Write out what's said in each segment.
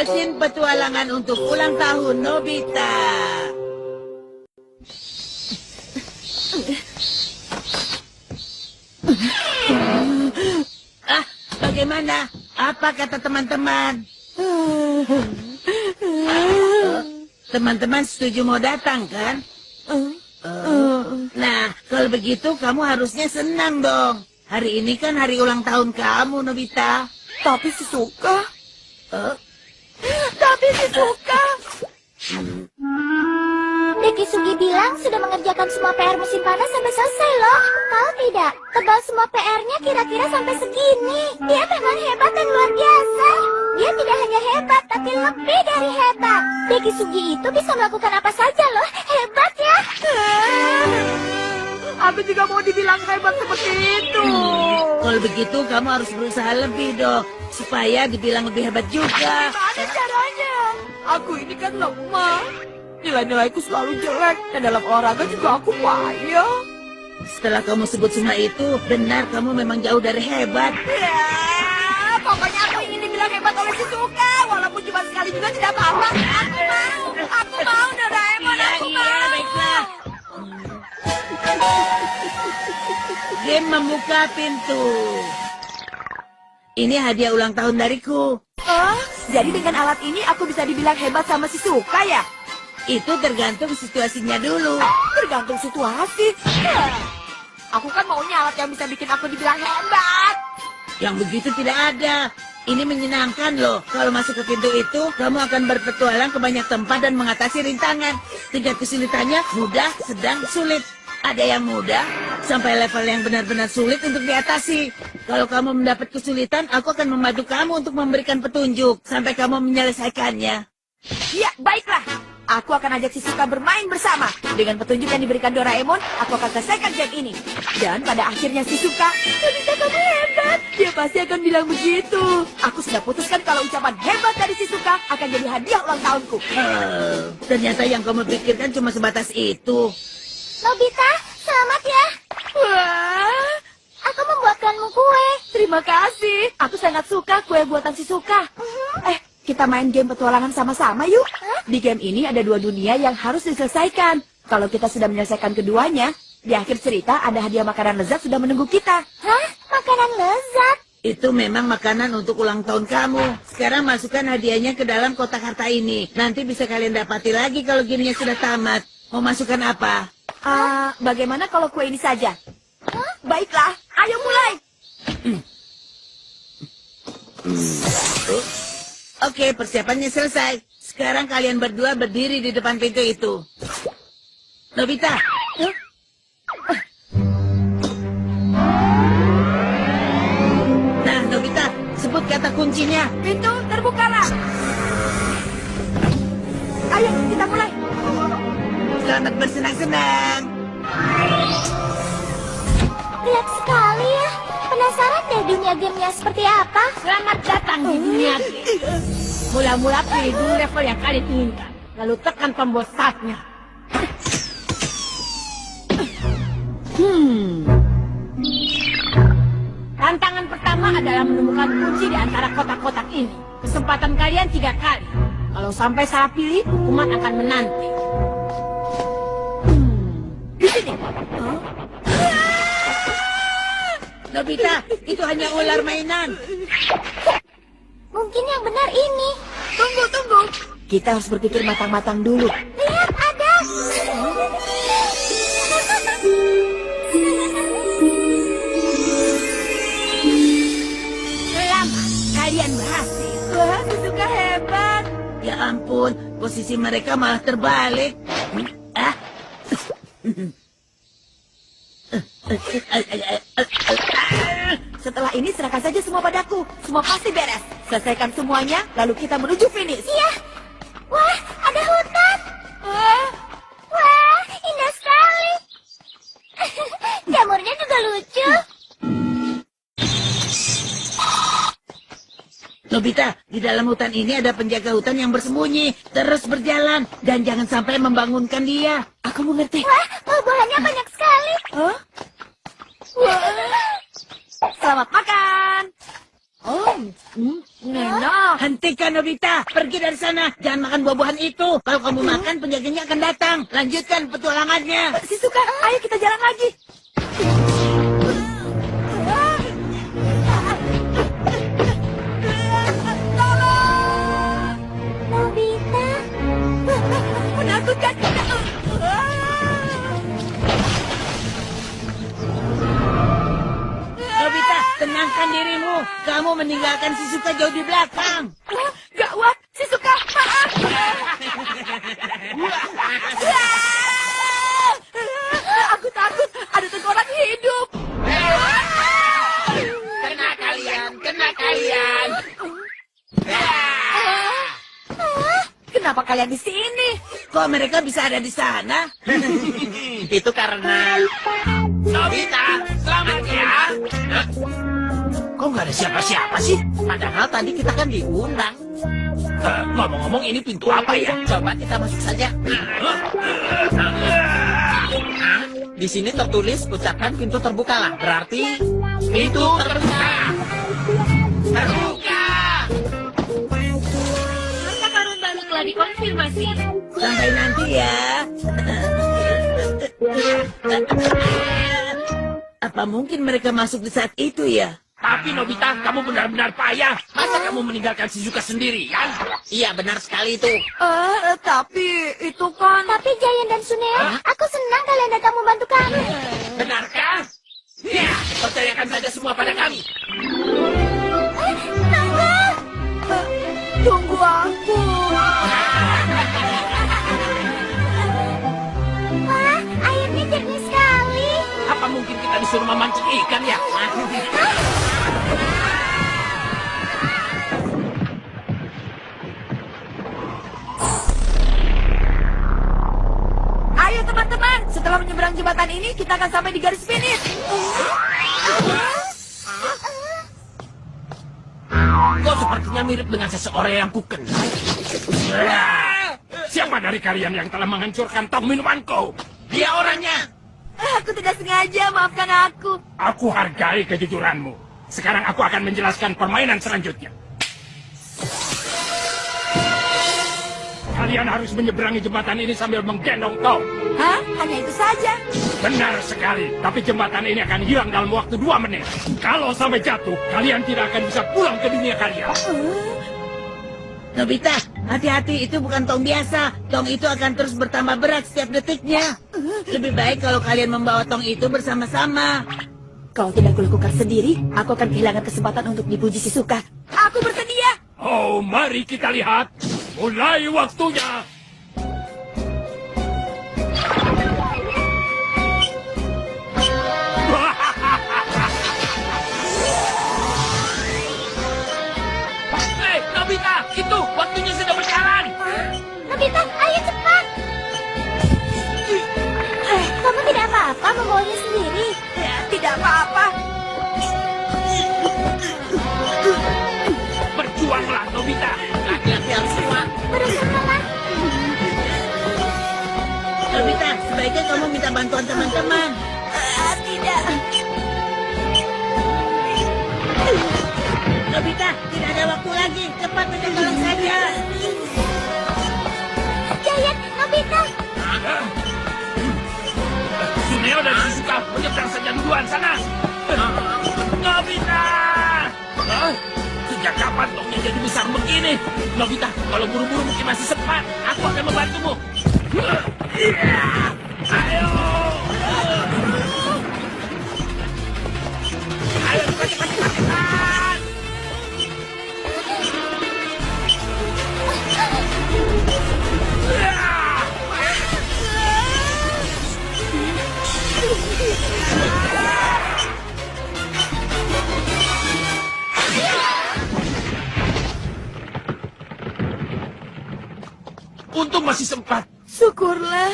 Mesin petualangan untuk ulang tahun Nobita. Bagaimana? Apa kata teman-teman? Teman-teman setuju mau datang, kan? Nah, kalau begitu kamu harusnya senang dong. Hari ini kan hari ulang tahun kamu, Nobita. Tapi Shizuka. Tapi Shizuka. Deki Sugi bilang sudah mengerjakan semua PR musim panas sampai selesai loh. Tahu tidak? Tebal semua PR-nya kira-kira sampai segini. Dia memang hebat dan luar biasa. Dia tidak hanya hebat, tapi lebih dari hebat. Deki Sugi itu bisa melakukan apa saja loh. Hebat ya. Aku juga mau dibilang hebat seperti itu. Kalau begitu kamu harus berusaha lebih dong, supaya dibilang lebih hebat juga. Gimana caranya? Aku ini kan lemah. Nilai-nilaiku selalu jelek, dan dalam olahraga juga aku payah. Setelah kamu sebut semua itu, benar kamu memang jauh dari hebat. Ya, pokoknya aku ingin dibilang hebat oleh Shizuka, walaupun cuma sekali juga tidak apa-apa. Aku mau Doraemon, aku mau. Baiklah. Game membuka pintu. Ini hadiah ulang tahun dariku. Oh, jadi dengan alat ini aku bisa dibilang hebat sama Shizuka ya? Itu tergantung situasinya dulu. Tergantung situasi. Aku kan maunya alat yang bisa bikin aku dibilang hebat. Yang begitu tidak ada. Ini menyenangkan loh. Kalau masuk ke pintu itu, kamu akan berpetualang ke banyak tempat dan mengatasi rintangan. Tingkat kesulitannya mudah, sedang, sulit. Ada yang mudah, sampai level yang benar-benar sulit untuk diatasi. Kalau kamu mendapat kesulitan, aku akan membantu kamu untuk memberikan petunjuk. Sampai kamu menyelesaikannya. Ya, baiklah. Aku akan ajak Shizuka bermain bersama. Dengan petunjuk yang diberikan Doraemon, aku akan selesaikan game ini. Dan pada akhirnya Shizuka, Nobita kamu hebat. Dia pasti akan bilang begitu. Aku sudah putuskan kalau ucapan hebat dari Shizuka akan jadi hadiah ulang tahunku. Ternyata yang kamu pikirkan cuma sebatas itu. Nobita, selamat ya. Wah, Aku membuatkanmu kue. terima kasih. Aku sangat suka kue buatan Shizuka. Kita main game petualangan sama-sama yuk. Di game ini ada dua dunia yang harus diselesaikan. Kalau kita sudah menyelesaikan keduanya, di akhir cerita ada hadiah makanan lezat sudah menunggu kita. Hah? Makanan lezat? Itu memang makanan untuk ulang tahun kamu. Sekarang masukkan hadiahnya ke dalam kotak harta ini. Nanti bisa kalian dapati lagi kalau gamenya sudah tamat. Mau masukkan apa? Bagaimana kalau kue ini saja? Baiklah, ayo mulai. Oke, persiapannya selesai. Sekarang kalian berdua berdiri di depan pintu itu. Nobita. Nah, Nobita, sebut kata kuncinya. Pintu terbukalah. Ayo, kita mulai. Selamat bersenang-senang. Lihat sekali ya. Penasaran deh dunia gamenya seperti apa? Selamat datang di dunia game. Mula-mula pilih dulu level yang kalian inginkan. Lalu tekan tombol startnya. Tantangan pertama adalah menemukan kunci di antara kotak-kotak ini. Kesempatan kalian 3 kali. Kalau sampai salah pilih, hukuman akan menanti. Di sini. Nobita, itu hanya ular mainan. Mungkin yang benar ini. Tunggu. Kita harus berpikir matang-matang dulu. Lihat, ada. Selamat, kalian berhasil. Wah, Shizuka hebat. Ya ampun, posisi mereka malah terbalik. Setelah ini serahkan saja semua padaku. Semua pasti beres. Selesaikan semuanya, lalu kita menuju finish. Iya. Wah, ada hutan. Ah, Wah, indah sekali. Jamurnya juga lucu. Nobita, di dalam hutan ini ada penjaga hutan yang bersembunyi. Terus berjalan, dan jangan sampai membangunkan dia. aku mengerti. Wah, buah-buahannya banyak sekali. Hah? Wah. Selamat makan. Oh, Nena. Hentikan Nobita, pergi dari sana. Jangan makan buah-buahan itu. Kalau kamu makan, penjaganya akan datang. Lanjutkan petualangannya. Shizuka, ayo kita jalan lagi. Nobita, Menakutkan. Nobita, tenangkan dirimu. Kamu meninggalkan Shizuka jauh di belakang. Gawat, Shizuka, maaf. Aku takut ada tengkorak hidup. Kena kalian. Kenapa kalian di sini? Kok mereka bisa ada di sana? Itu karena Nobita, selamat ya. Kok nggak ada siapa-siapa sih? Padahal tadi kita kan diundang. Ngomong-ngomong ini pintu apa ya? Coba kita masuk saja. Di sini tertulis ucapan pintu terbukalah. Berarti pintu terbuka. Terbuka. Masa karun baru telah dikonfirmasi. Sampai nanti ya. Apa mungkin mereka masuk di saat itu ya? Tapi Nobita, kamu benar-benar payah. Masa kamu meninggalkan Shizuka sendirian? Iya, benar sekali itu. Tapi itu kan... tapi Giant dan Suneo, aku senang kalian datang membantu kami. Benarkah? Ya, percayakan saja semua pada kami. Tunggu aku. Wah, airnya jernih sekali. Apa mungkin kita disuruh memancing ikan ya? Ayo teman-teman, setelah menyeberang jembatan ini, kita akan sampai di garis finish. Kok sepertinya mirip dengan seseorang yang kukenal. Siapa dari kalian yang telah menghancurkan tong minumanku? Dia orangnya. Aku tidak sengaja, maafkan aku. Aku hargai kejujuranmu. Sekarang aku akan menjelaskan permainan selanjutnya. Kalian harus menyeberangi jembatan ini sambil menggendong tong. Hah? Hanya itu saja? Benar sekali, tapi jembatan ini akan hilang dalam waktu 2 menit. Kalau sampai jatuh, kalian tidak akan bisa pulang ke dunia kalian. Nobita, hati-hati, itu bukan tong biasa. Tong itu akan terus bertambah berat setiap detiknya. Lebih baik kalau kalian membawa tong itu bersama-sama. Kalau tidak kulakukan sendiri, aku akan kehilangan kesempatan untuk dipuji Shizuka. Aku bersedia. Oh, mari kita lihat. Mulai waktunya. Hei, Nobita, itu waktunya sudah berjalan. Nobita, ayo cepat. Kamu tidak apa-apa membawanya sendiri. Ya, tidak apa-apa. Berjuanglah, Nobita. Laki-laki harus kuat. Berusahalah. Nobita, sebaiknya kamu minta bantuan teman-teman. Tidak. Nobita, tidak ada waktu lagi. Cepat minta tolong saja. Giant, Nobita. Suneo dan Shizuka menyeberang saja duluan sana. Nobita! Sejak kapan tongnya jadi besar begini? Nobita, kalau buru-buru mungkin masih sempat. Aku akan membantumu. Ayo! Ayo, cepat! Untung masih sempat. Syukurlah.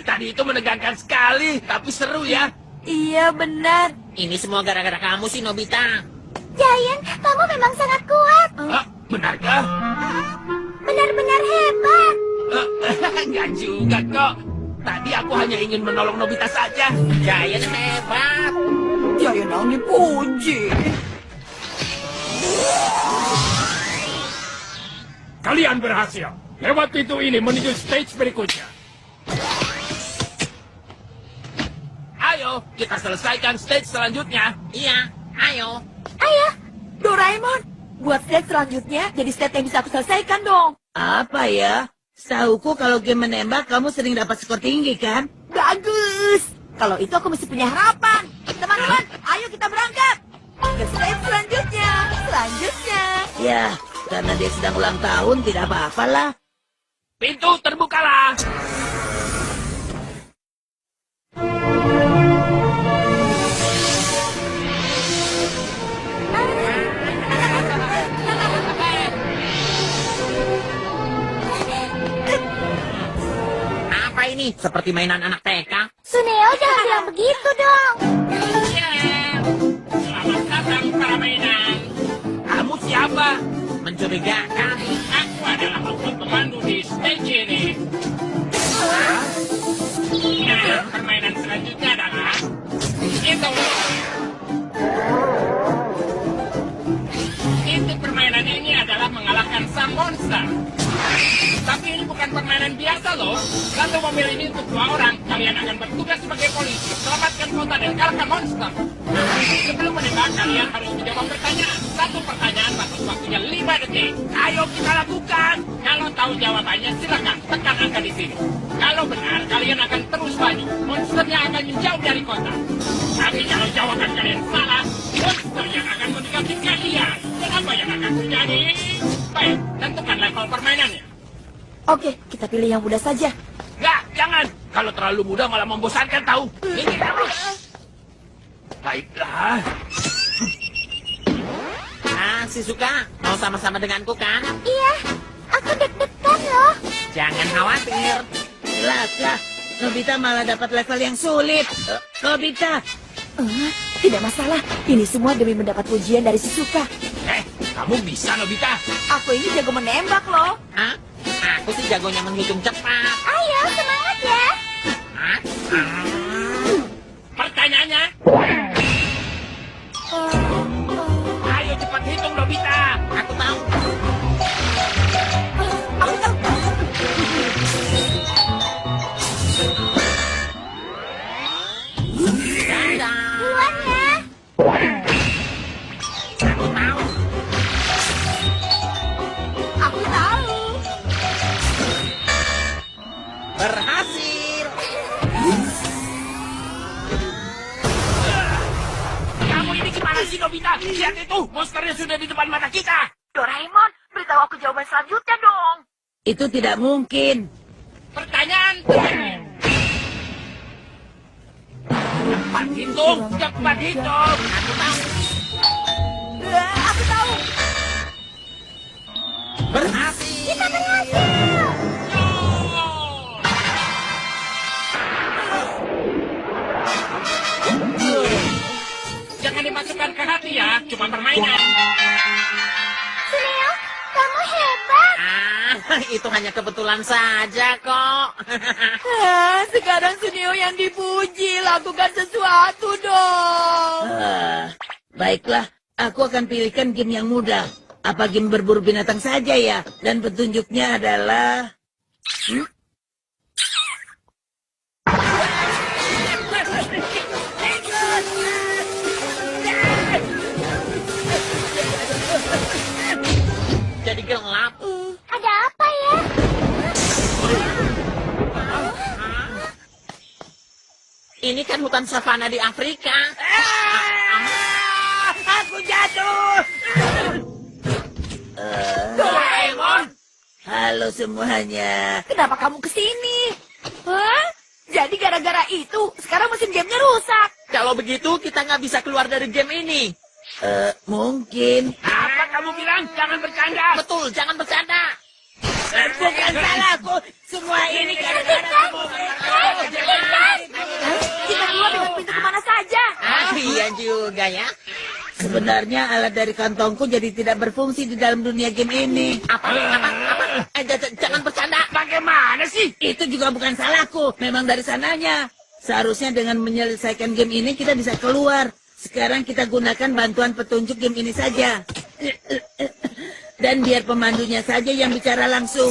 Tadi itu menegangkan sekali, tapi seru ya. Iya, benar. Ini semua gara-gara kamu sih, Nobita. Giant, kamu memang sangat kuat. Benarkah? Benar-benar hebat. Enggak juga kok. Tadi aku hanya ingin menolong Nobita saja. Giant hebat. Giant yang dipuji. Kalian berhasil. Lewat pintu ini menuju stage berikutnya. Ayo, kita selesaikan stage selanjutnya. Iya, ayo. Ayo. Doraemon, buat stage selanjutnya jadi stage yang bisa aku selesaikan dong. Apa ya? Setahuku kalau game menembak kamu sering dapat skor tinggi kan? Bagus. Kalau itu aku mesti punya harapan. Teman-teman, ayo kita berangkat. Ke stage selanjutnya. Selanjutnya. Ya, karena dia sedang ulang tahun tidak apa-apalah. Pintu terbukalah. Apa ini? Seperti mainan anak TK? Suneo jangan bilang begitu dong. Selamat datang para mainan. Kamu siapa? Mencurigakan. Aku adalah pemandu di stage ini. Nah, permainan selanjutnya adalah itu. Inti permainan ini adalah mengalahkan sang monster. Tapi ini bukan permainan biasa loh. Satu mobil ini untuk 2 orang. Kalian akan bertugas sebagai polisi. Selamatkan kota dan kalahkan monster. Sebelum menembak, kalian harus menjawab pertanyaan. Satu pertanyaan batas waktunya 5 detik. Ayo kita lakukan. Kalau tahu jawabannya silakan tekan angka di sini. Kalau benar, kalian akan terus maju. Monsternya akan menjauh dari kota. Tapi kalau jawaban kalian salah, monster yang akan mendekati kalian. Dan apa yang akan terjadi? Baik, tentukan level permainannya. Oke, kita pilih yang mudah saja. Enggak, jangan. Kalau terlalu mudah malah membosankan tahu. Ini kamu. Baiklah. Shizuka, mau sama-sama denganku kan? Iya, aku deg-degan loh. Jangan khawatir. Celaka, Nobita malah dapat level yang sulit. Nobita, Tidak masalah, ini semua demi mendapat pujian dari Shizuka. Kamu bisa, Nobita. Aku ini jago menembak loh. Hah? Aku sih jagonya menghitung cepat. Ayo, semangat ya. Hah? Pertanyaannya? Ayo cepat hitung, Nobita. Aku tahu. Aku tahu. Dadah. Duluan ya. Aku tahu. Aku tahu. Berhasil. Kamu ini gimana sih, Nobita? Lihat itu, monsternya sudah di depan mata kita. Doraemon, beritahu aku jawaban selanjutnya dong. itu tidak mungkin. Pertanyaan. Cepat hitung, cepat hitung. Aku tahu. Aku tahu. Berhasil. Kita berhasil. Jangan dimasukkan ke hati ya, cuma permainan. Suneo, kamu hebat. Itu hanya kebetulan saja kok. Sekarang Suneo yang dipuji, lakukan sesuatu dong. Baiklah, aku akan pilihkan game yang mudah. Apa game berburu binatang saja ya? Dan petunjuknya adalah... Jadi gelap. Ada apa ya? Ini kan hutan savana di Afrika. Aku jatuh! Doraemon! Halo semuanya. Kenapa kamu kesini? Hah? Jadi gara-gara itu, sekarang mesin gamenya rusak. Kalau begitu, kita nggak bisa keluar dari game ini. Mungkin. Apa kamu bilang? Jangan bercanda. Betul, jangan bercanda. Bukan salahku. Semua ini gara-gara kamu. Kita keluar dengan pintu kemana saja. Iya juga ya. Sebenarnya alat dari kantongku jadi tidak berfungsi di dalam dunia game ini. Apa? Jangan bercanda. Bagaimana sih? Itu juga bukan salahku. Memang dari sananya. Seharusnya dengan menyelesaikan game ini kita bisa keluar. Sekarang kita gunakan bantuan petunjuk game ini saja. Dan biar pemandunya saja yang bicara langsung.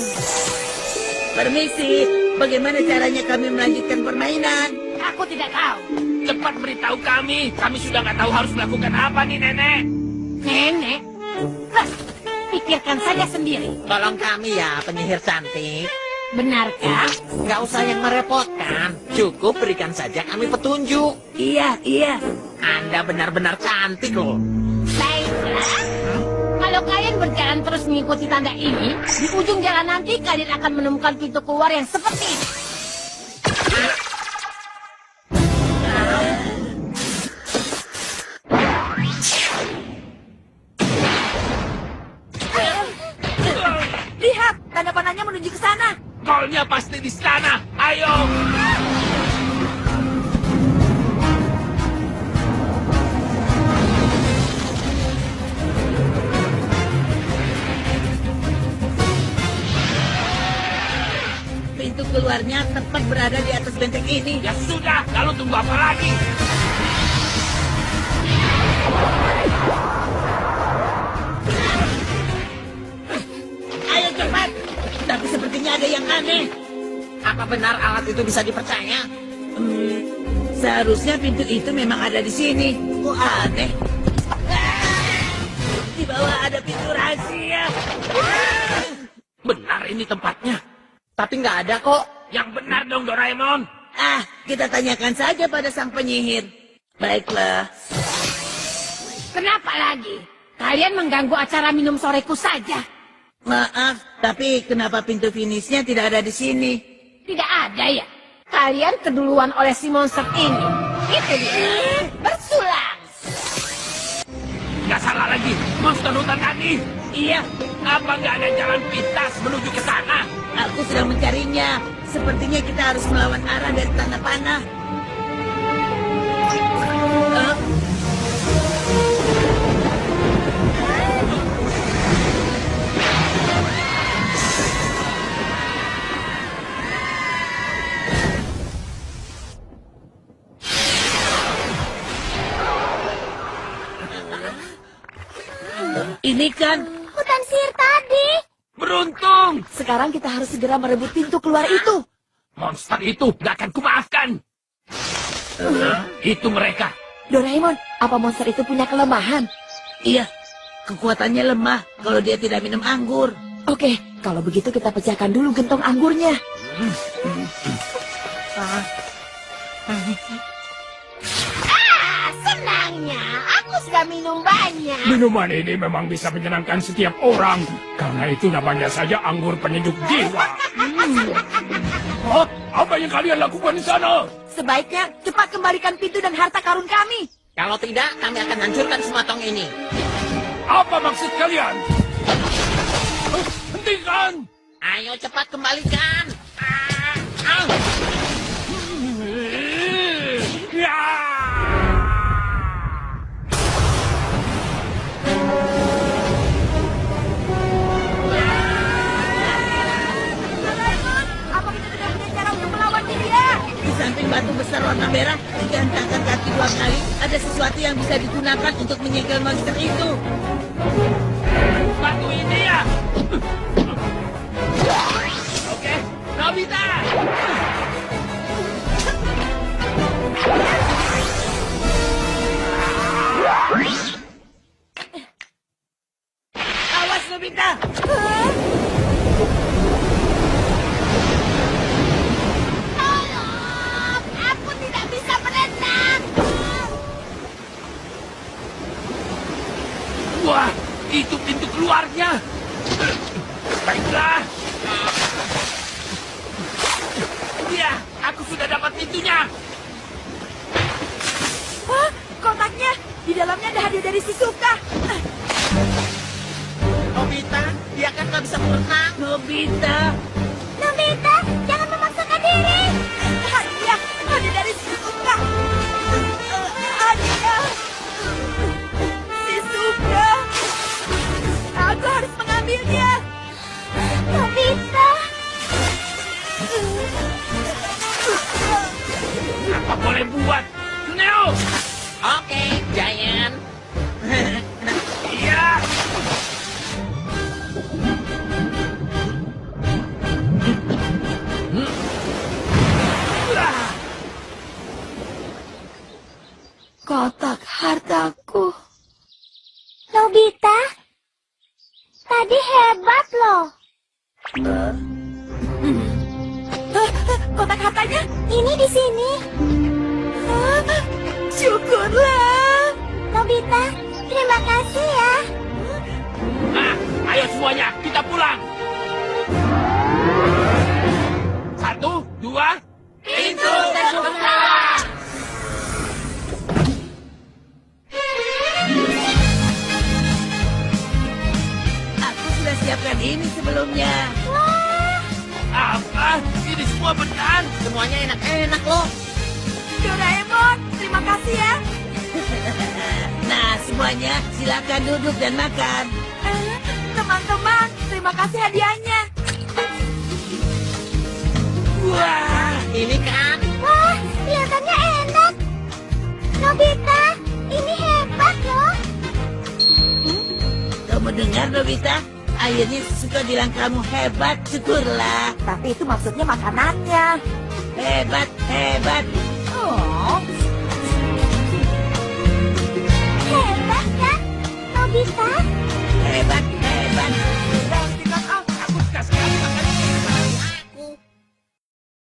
Permisi, bagaimana caranya kami melanjutkan permainan? Aku tidak tahu. Cepat beritahu kami. Kami sudah nggak tahu harus melakukan apa nih, Nenek. Nenek? Lah, pikirkan saja sendiri. Tolong kami ya, penyihir cantik. Benarkah? Nggak usah yang merepotkan. Cukup berikan saja kami petunjuk. Iya, iya. Anda benar-benar cantik loh. Baiklah. Kalau kalian berjalan terus mengikuti tanda ini, di ujung jalan nanti kalian akan menemukan pintu keluar yang seperti ini. Lihat, tanda panahnya menuju ke sana. Golnya pasti di sana. Ayo. Pintu keluarnya tepat berada di atas benteng ini. Ya sudah, lalu tunggu apa lagi? Ayo cepat. Tapi sepertinya ada yang aneh. Apa benar alat itu bisa dipercaya? Seharusnya pintu itu memang ada di sini. Kok aneh? Di bawah ada pintu rahasia. Benar ini tempatnya. Tapi nggak ada kok. Yang benar dong, Doraemon. Kita tanyakan saja pada sang penyihir. Baiklah. Kenapa lagi? Kalian mengganggu acara minum soreku saja. Maaf, tapi kenapa pintu finishnya tidak ada di sini? Tidak ada ya? Kalian keduluan oleh si monster ini. Itu dia. Bersulang. Nggak salah lagi. Monster hutan tadi. Iya, Apa nggak ada jalan pintas menuju ke sana? aku sedang mencarinya. Sepertinya kita harus melawan arah dari tanda panah. Ini kan Hutan sihir tadi. Beruntung. Sekarang kita harus segera merebut pintu keluar itu. Monster itu nggak akan kumaafkan. Itu mereka. Doraemon, apa monster itu punya kelemahan? iya, kekuatannya lemah kalau dia tidak minum anggur. Oke, kalau begitu kita pecahkan dulu gentong anggurnya. Senangnya, aku sudah minum banyak. Minuman ini memang bisa menyenangkan setiap orang. Karena itu namanya saja anggur penyejuk jiwa. Hah? Apa yang kalian lakukan di sana? Sebaiknya cepat kembalikan pintu dan harta karun kami. Kalau tidak, kami akan hancurkan semua tong ini. Apa maksud kalian? Hentikan! Ayo cepat kembalikan. Ya! Doraemon, apa kita tidak punya cara untuk melawan dia? Di samping batu besar warna merah, digantangkan kaki 2 kali, ada sesuatu yang bisa digunakan untuk menyegel monster itu. Batu ini ya! Oke, Nobita! Awas, Nobita! Tolong, aku tidak bisa berenang. Wah, itu pintu keluarnya! Baiklah! Ya, aku sudah dapat pintunya! Hah? Kotaknya, di dalamnya ada hadiah dari Shizuka. Nobita, dia kan nggak bisa berenang. Nobita! Nobita, jangan memaksakan diri. Hadiah dari Shizuka. Hadiah. Shizuka. Aku harus mengambilnya. Nobita. Apa boleh buat? Neo! Oke, Giant. Iya! Kotak hartanya? Ini di sini. Syukurlah. Nobita, terima kasih ya. Nah, ayo semuanya, kita pulang. 1, 2, pintu terbuka. Aku sudah siapkan ini sebelumnya. Apa? Ini semua benar. Semuanya enak-enak loh. Doraemon, terima kasih ya. Nah, semuanya silakan duduk dan makan. Teman-teman, terima kasih hadiahnya. Wah, ini kan. Wah, kelihatannya enak. Nobita, ini hebat loh. Kamu dengar, Nobita? Akhirnya Shizuka bilang kamu hebat, syukurlah. Tapi itu maksudnya makanannya. Hebat, hebat. Oh,